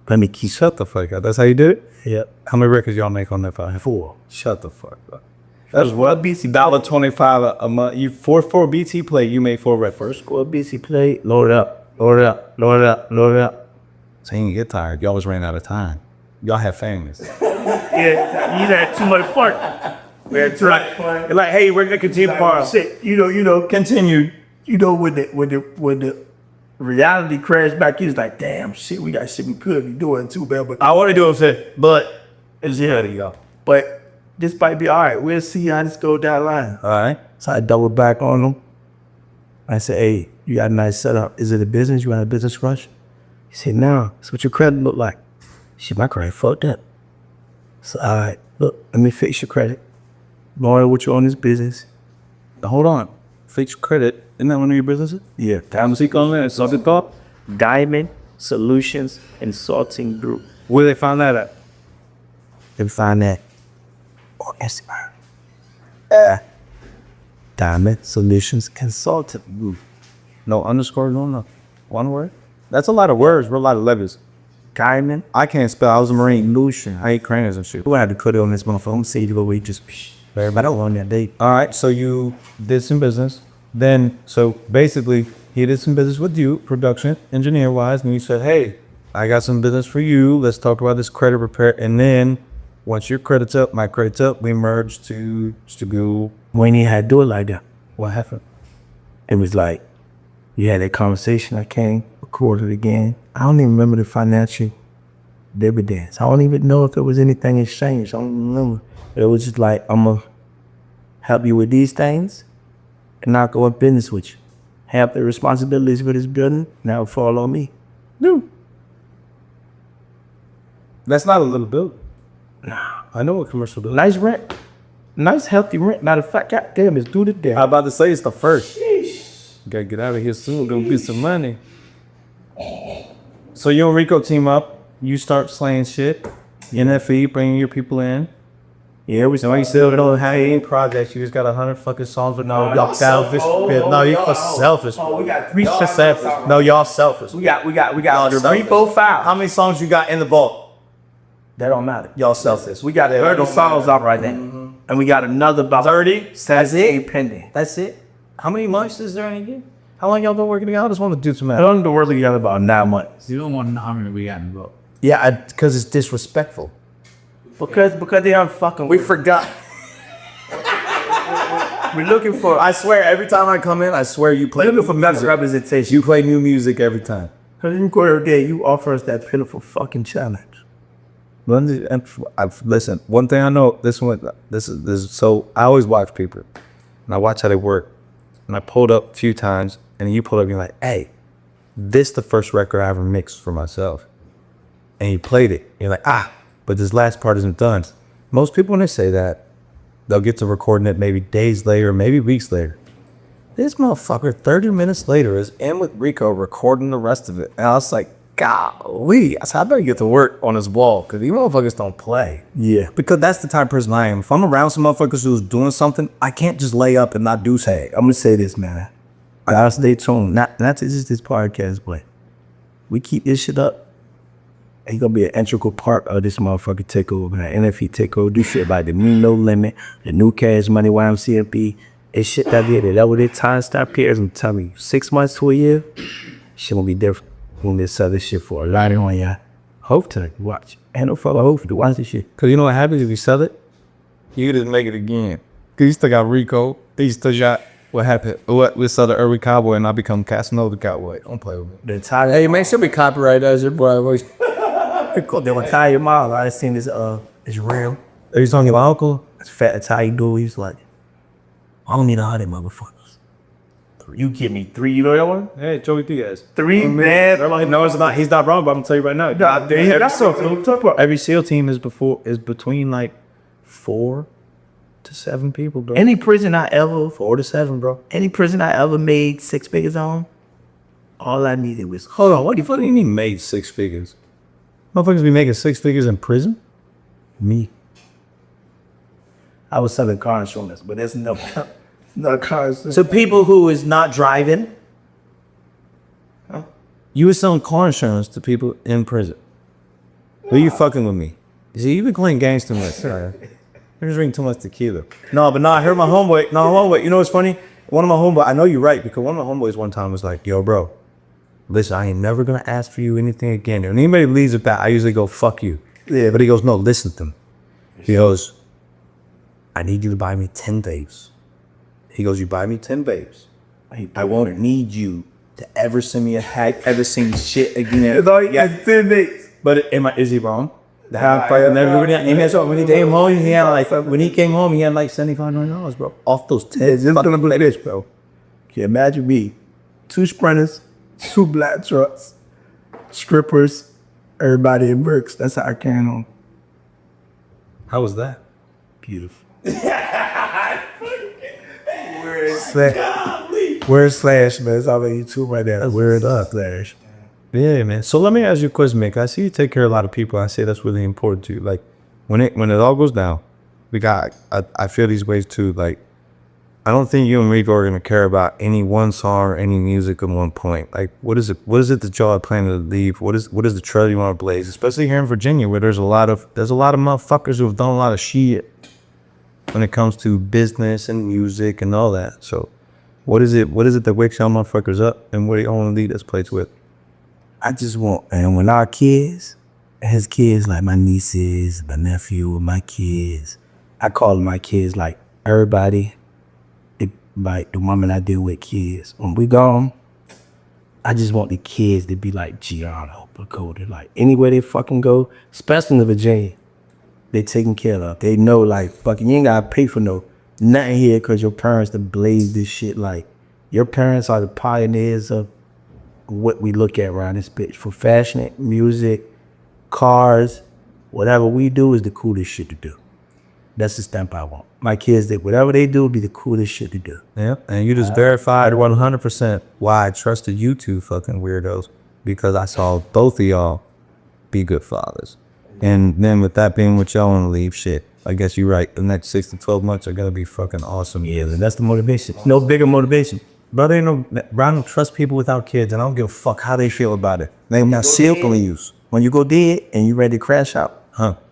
let me keep. Shut the fuck up. That's how you do it? Yep. How many records y'all make on that file? 4. Shut the fuck up. That's what BT $1.25 a month. You for BT play, you made 4 records. First score BC play, load it up, load it up, load it up, load it up. So you didn't get tired. Y'all always ran out of time. Y'all have families. Yeah, you had too much fun. We had too much fun. You're like, hey, we're gonna continue the bar. Shit, you know, Continue. you know, when the reality crashed back, it's like, damn, shit, we got shit we could be doing too, man. But I want to do it, but it's here to go. But this might be all right. We'll see how this go down the line. All right. So I doubled back on them. I said, hey, you got a nice setup. Is it a business? You want a business rush? He said, no. That's what your credit look like. Shit, my credit fucked up. So, all right, look, let me fix your credit. Lawyer, what you own this business? Hold on. Fix credit. Isn't that one of your businesses? Yeah. Music on there. Something thought. Diamond Solutions Consulting Group. Where they found that at? You can find that on Instagram. Diamond Solutions Consulting Group. No underscore, no. One word? That's a lot of words. We're a lot of letters. Diamond I can't spell. I was a Marine. Solution. I hate crayons and shit. We're gonna have to put it on this motherfucker. I'm saying you just everybody on that date. All right. So you did some business. Then, so basically, he did some business with you, production, engineer wise. And you said, hey, I got some business for you. Let's talk about this credit repair. And then once your credit's up, my credit's up, we merged to go. When he had to do it like that, What happened? it was like you had that conversation. I came, recorded again. I don't even remember the financial dividends. I don't even know if there was anything exchanged. I don't remember. It was just like, I'm gonna help you with these things and I'll go in business with you. Have the responsibilities for this building, now fall on me. No. That's not a little building. Nah. I know a commercial building. Nice rent. Nice healthy rent. Matter of fact, goddamn, it's due to death. I'm about to say it's the first. Gotta get out of here soon. Gonna be some money. So you and Rico team up. You start slaying shit. NFE, bringing your people in. Yeah, we No, you still don't have any projects. You just got 100 fucking songs with no y'all selfish. No, you're selfish. we got We selfish. No, y'all selfish. We got Y'all the selfish. repo file. How many songs you got in the vault? That don't matter. Y'all selfish. We got 30 songs out right now. And we got another about 30? 17 pending. That's it? How many months is there in a year? How long y'all been working together? I just want to do some I math. don't know, we're together about 9 months. You don't want to know how many we got in the book. Yeah, because it's disrespectful. Because they aren't fucking. We forgot. We're looking for. I swear, every time I come in, I swear you play. We're looking for better representation. You play new music every time. Because you go every day, you offer us that pitiful fucking challenge. Listen, one thing I know, this is so I always watch people and I watch how they work. And I pulled up a few times and you pulled up and you're like, hey, this the first record I ever mixed for myself. And you played it. You're like, but this last part isn't done. Most people, when they say that, they'll get to recording it maybe days later, maybe weeks later. This motherfucker, 30 minutes later, is in with Rico recording the rest of it. And I was like, golly. I said, I better get to work on this wall because these motherfuckers don't play. Yeah. Because that's the type of person I am. If I'm around some motherfuckers who's doing something, I can't just lay up and not do say. I'm going to say this, man. I'll stay tuned. Not just this podcast, but we keep this shit up. It's going to be an integral part of this motherfucking takeover, man. NFE takeover. Do shit like the No Limit, the New Cash Money, YMCMP. It's shit that did it. That was their time stop periods. I'm telling you, 6 months to a year, shit gonna be different. We're gonna sell this shit for a lot on y'all. Hope to watch. Ain't no fucking hope to watch this shit. Because you know what happens if you sell it? You just make it again. Because you still got Rico. You still got what happened? What? We sell the Early Cowboy and I become Casanova the Cowboy. Don't play with me. The entire, Hey, man, should be copyrighted as your boy. the entire mile, I seen this, it's real. Are you talking about Uncle? It's fat, that's how you do it. He's like, I don't need 100 motherfuckers. You give me 3, you know that one? Hey, Joey Diaz. 3, man. No, it's not. He's not wrong, but I'm gonna tell you right now. That's something I'm talking about. Every SEAL team is between like 4 to 7 people, bro. Any prison I ever, 4 to 7, bro. any prison I ever made 6 figures on, all I needed was, Hold on, what the fuck do you mean made 6 figures? Motherfuckers be making 6 figures in prison? me. I was selling car insurance, but that's no car insurance. To people who is not driving, You were selling car insurance to people in prison. Were you fucking with me? See, you been playing gangster with me. You're just drinking too much tequila. No, but I heard my homeboy. No, homeboy. You know what's funny? One of my homeboys, I know you're right, because one of my homeboys one time was like, yo, bro, listen, I ain't never gonna ask for you anything again. And anybody leaves with that, I usually go, fuck you. Yeah, but he goes, no, listen to him. He goes, I need you to buy me 10 babes. He goes, you buy me 10 babes. I won't need you to ever send me a hack, ever send me shit again. It's all yeah. 10 days. But is he wrong? The high price and everybody. When he came home, he had like $7,500, bro. Off those 10. It's just gonna be like this, bro. Okay, imagine me, 2 sprinters, 2 black trucks, strippers, everybody in Burks. That's how I can on. How was that? Beautiful. Where's Slash, man? It's all on YouTube right there. Where's Slash? Yeah, man. So let me ask you a question, man. 'Cause I see you take care of a lot of people. I say that's really important to you. Like when it all goes down, I feel these ways too. Like I don't think you and Rico are gonna care about any one song or any music at one point. Like what is it that y'all are planning to leave? What is the trail you want to blaze? Especially here in Virginia, where there's a lot of motherfuckers who have done a lot of shit when it comes to business and music and all that. So what is it that wakes y'all motherfuckers up, and what do y'all want to lead this place with? I just want, and when our kids, his kids, like my nieces, my nephew, my kids, I call my kids like everybody, like the woman I deal with kids. When we gone, I just want the kids to be like Gianna, Dakota, like anywhere they fucking go, especially in Virginia, they taken care of. They know like fucking you ain't gotta pay for nothing here because your parents that blaze this shit. Like your parents are the pioneers of what we look at around this bitch. For fashion, music, cars, whatever we do is the coolest shit to do. That's the stamp I want. My kids, whatever they do, be the coolest shit to do. Yeah, and you just verified 100% why I trusted you two fucking weirdos, because I saw both of y'all be good fathers. And then with that being what y'all want to leave, shit, I guess you're right. The next 6 to 12 months are gonna be fucking awesome. Yeah, that's the motivation. No bigger motivation. Brother, I don't trust people without kids, and I don't give a fuck how they feel about it. They not silkily use. When you go dead and you ready to crash out,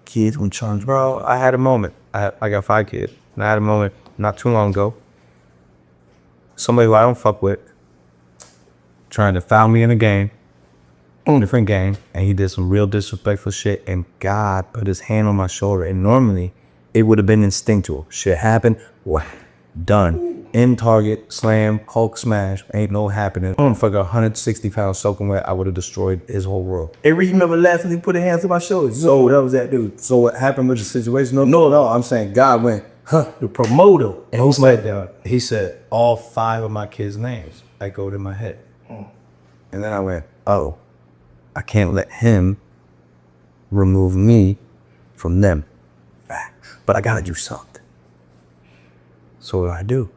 kids will charge. Bro, I had a moment. I got 5 kids, and I had a moment not too long ago. Somebody who I don't fuck with trying to foul me in a game, different game, and he did some real disrespectful shit, and God put his hand on my shoulder, and normally it would have been instinctual. Shit happened, done. In target, slam, Hulk smash, ain't no happening. Motherfucker, 160 pounds soaking wet, I would have destroyed his whole world. Every you remember last time he put his hands on my shoulders. So that was that dude. So what happened with the situation? No, I'm saying God went, the promoter. And he said, he said all 5 of my kids' names echoed in my head. And then I went, oh, I can't let him remove me from them. But I gotta do something. So what do I do?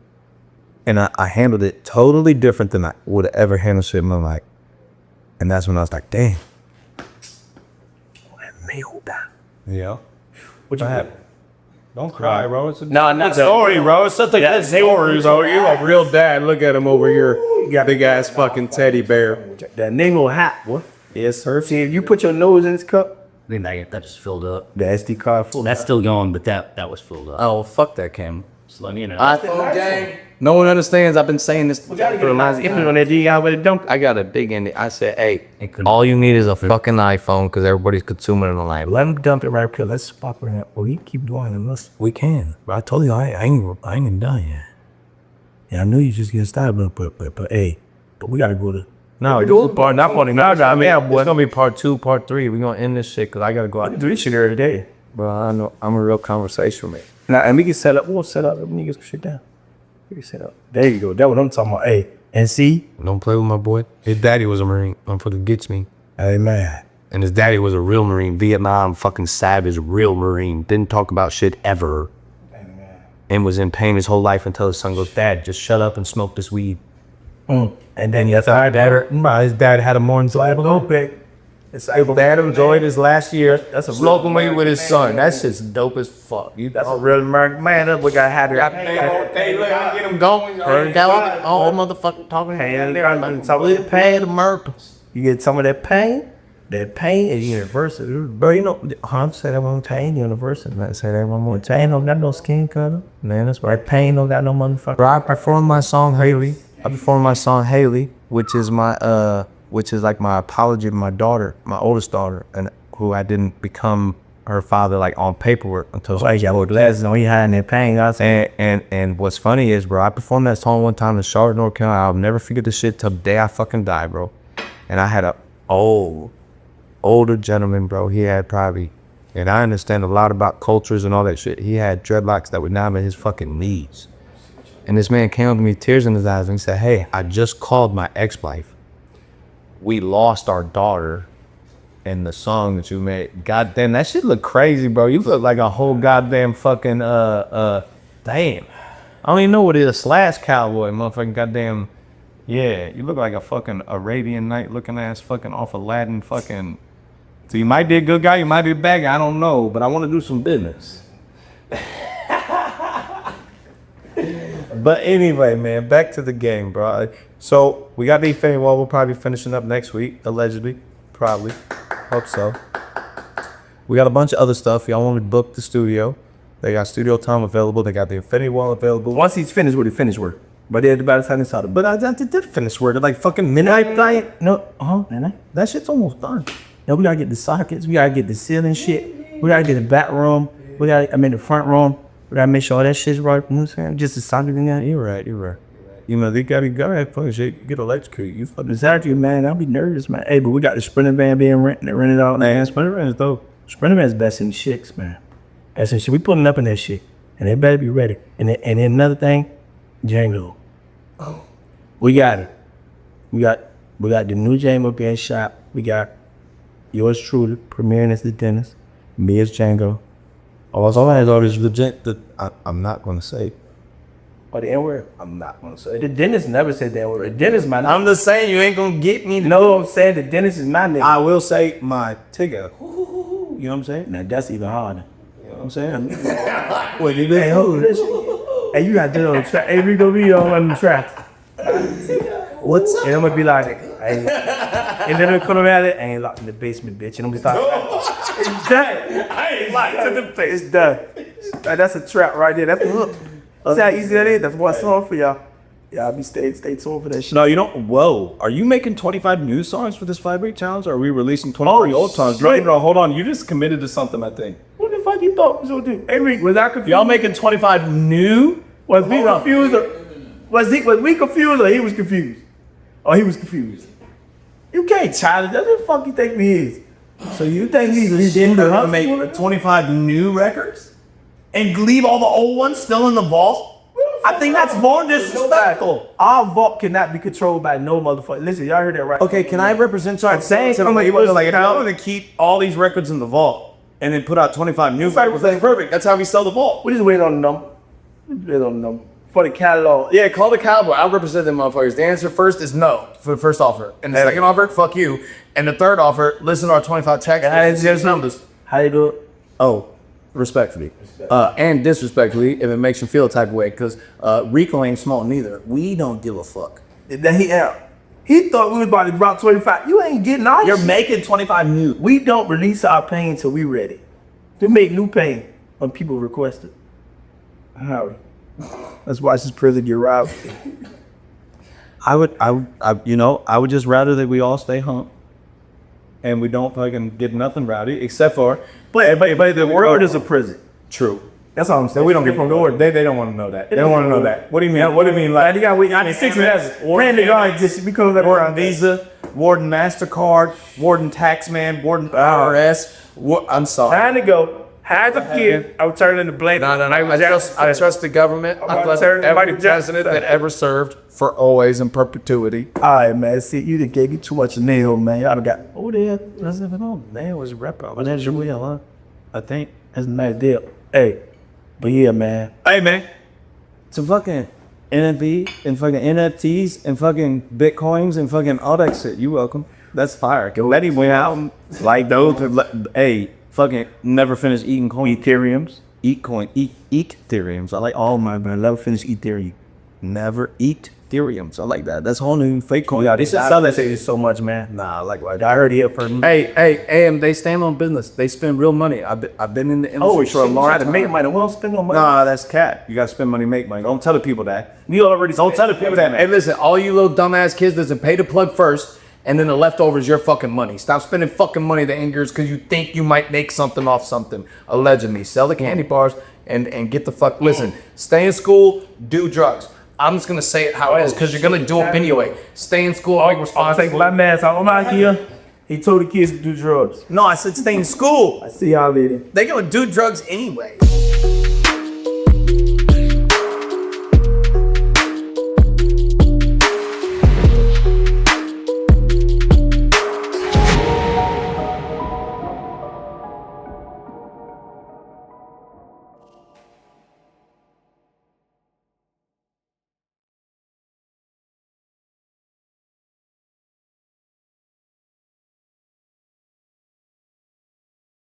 And I handled it totally different than I would have ever handled shit in my life. And that's when I was like, damn. Yeah. What happened? Don't cry, bro. It's a not story, bro. It's such a good story, bro. You a real dad. Look at him over here. You got big ass fucking teddy bear. That name will hat, boy. Yes, sir. See, if you put your nose in this cup, I think that just filled up. the SD card full. That's still going, but that was filled up. Oh, fuck that camera. Just let me in. iPhone gang. No one understands. I've been saying this for the last. If on that D, I got a big end. I said, hey, all you need is a fucking iPhone because everybody's consuming it online. Let him dump it right up here. Let's pop it in. Well, you keep doing it. We can. But I told you I ain't even done yet. Yeah, I knew you just getting started, but hey, but we gotta go to. No, this is part, not part. No, I mean, it's gonna be part 2, part 3. We're gonna end this shit because I gotta go out. Do this shit every day. Bro, I know I'm a real conversation man. Now, and we can set up. We'll set up. Let me get some shit down. We can set up. There you go. That's what I'm talking about. Hey, and see. Don't play with my boy. His daddy was a Marine. I'm for the gets me. Hey, man. And his daddy was a real Marine. Vietnam, fucking savage, real Marine. Didn't talk about shit ever. And was in pain his whole life until his son goes, Dad, just shut up and smoke this weed. And then his dad had a morning so I have a little bit. His dad enjoyed his last year. That's a smoking weed with his son. That shit's dope as fuck. That's a real American man. We gotta have it. Get him going. Heard that all motherfucking talking. Hey, they're Pay the Americans. You get some of that pain. That pain is universal. Bro, you know, say that one more time, universal. Man, say that one more time. Don't got no skin color. Man, that's right. Pain don't got no motherfucker. Bro, I performed my song Haley. Which is like my apology to my daughter, my oldest daughter, and who I didn't become her father like on paperwork until. So I got with glasses on. He hiding that pain. And what's funny is, bro, I performed that song one time in Charlotte, North Carolina. I'll never forget this shit till the day I fucking die, bro. And I had a older gentleman, bro. He had probably, and I understand a lot about cultures and all that shit. He had dreadlocks that would now be his fucking knees. And this man came up to me, tears in his eyes, and he said, "Hey, I just called my ex-wife. We lost our daughter in the song that you made. Goddamn, that shit look crazy, bro. You look like a whole goddamn fucking damn. I don't even know what it is. Slash cowboy, motherfucking goddamn. Yeah, you look like a fucking Arabian Night looking ass fucking off Aladdin fucking. So you might be a good guy, you might be a bad guy, I don't know, but I want to do some business." But anyway, man, back to the game, bro. So we got the Infinity Wall. We'll probably be finishing up next week, allegedly. Probably. Hope so. We got a bunch of other stuff. Y'all want to book the studio. They got studio time available. They got the Infinity Wall available. Once he's finished with the finished work. But then by the time it's out, But I did finish work at like fucking midnight. no, man. That shit's almost done. No, we gotta get the sockets. We gotta get the ceiling shit. We gotta get the back room. The front room. We gotta make sure all that shit's right. You know what I'm saying? Just the socket in there. You're right. You know, they gotta have fucking shit. Get electrocuted. You fucking. Exactly, man. I'll be nervous, man. Hey, but we got the Sprinter van being rented out. Man, Sprinter van is dope. Sprinter van's best in the shits, man. That's in shit. We pulling up in that shit. And they better be ready. And then another thing, Django. Oh. We got it. We got the new Django being shot. We got yours truly premiering as the dentist. Me as Django. All I had all this legit that I'm not gonna say. Or the N-word? I'm not gonna say. The dentist never said that word. The dentist my nigga. I'm just saying you ain't gonna get me. No, I'm saying the dentist is my nigga. I will say my tigger. You know what I'm saying? Now that's even harder. You know what I'm saying? Wait, hey, hold this. Hey, you got that on the track. Hey, we gonna be on the track. What's up? And I'm gonna be like, hey. And then they come around it, I ain't locked in the basement, bitch. And I'm just like, it's done. I ain't locked in the basement. It's done. Like, that's a trap right there. That's the hook. See how easy that is? That's one song for y'all. Y'all be stay tuned for that shit. No, you don't. Whoa. Are you making 25 new songs for this 5-week challenge? Or are we releasing 23 old songs? No, hold on. You just committed to something, I think. What the fuck you thought we was gonna do? Hey, Rick, was I confused? Y'all making 25 new? Was we confused? Was we confused or he was confused? Oh, he was confused. You can't challenge. That's what the fuck you think me is. So you think me didn't make 25 new records? And leave all the old ones still in the vault? I think that's more disrespectful. Our vault cannot be controlled by no motherfucker. Listen, y'all heard that right? Okay, can I represent you? I'm saying, I'm gonna keep all these records in the vault and then put out 25 new records. That's perfect. That's how we sell the vault. We just waiting on the number. Waiting on the number. For the catalog. Yeah, call the cowboy. I'll represent them motherfuckers. The answer first is no for the first offer. And the second offer, fuck you. And the third offer, listen to our 25 texts. And there's numbers. How you do it? Oh, respectfully. And disrespectfully, if it makes you feel a type of way. Because Rico ain't small neither. We don't give a fuck. Then he thought we was about to drop 25. You ain't getting all You're making 25 new. We don't release our pain until we ready. We make new pain when people request it. Howard. Let's watch this prison get robbed. I would just rather that we all stay hump and we don't fucking get nothing rowdy except for. But the world is a prison. True. That's all I'm saying. We don't get from the word. They don't want to know that. They don't want to know that. What do you mean? What do you mean? Like, you got wait. I mean, 6 minutes. Random guy just because that Warden Visa, Warden Mastercard, Warden Taxman, Warden IRS. I'm sorry. Time to go. As a kid, I would turn in the blade. No. I trust the government. I trust every president that ever served for always in perpetuity. All right, man. See, you done gave me too much nail, man. Y'all done got. Oh, that's even on. Nail was a rapper. But that's your wheel, huh? I think. That's a nice deal. Hey, but yeah, man. Hey, man. So fucking NFT and fucking NFTs and fucking Bitcoins and fucking all that shit. You welcome. That's fire. Let him went out like those. Hey. Fucking never finish eating coin. Ethereums. Ethereums. I like all my man. Never finish Ethereum. never eat Ethereums. I like that. That's a whole new fake coin. Yeah, they should sell that shit so much, man. Nah, I like what I heard it here from. Hey, they stand on business. They spend real money. I've been in the industry for a long Try to make time. money. We don't spend no money. Nah, that's cat. You gotta spend money, make money. Don't tell the people that. We already Don't tell the people that. Hey, listen, all you little dumbass kids, listen, pay the plug first, and then the leftovers your fucking money. Stop spending fucking money to angers because you think you might make something off something. Allegedly, sell the candy bars and get the fuck. Listen, stay in school, do drugs. I'm just gonna say it how it is because you're gonna do them anyway. Stay in school, make I'll responsible. take my mask out. I'm out here. He told the kids to do drugs. No, I said stay in school. I see y'all later. They're gonna do drugs anyway.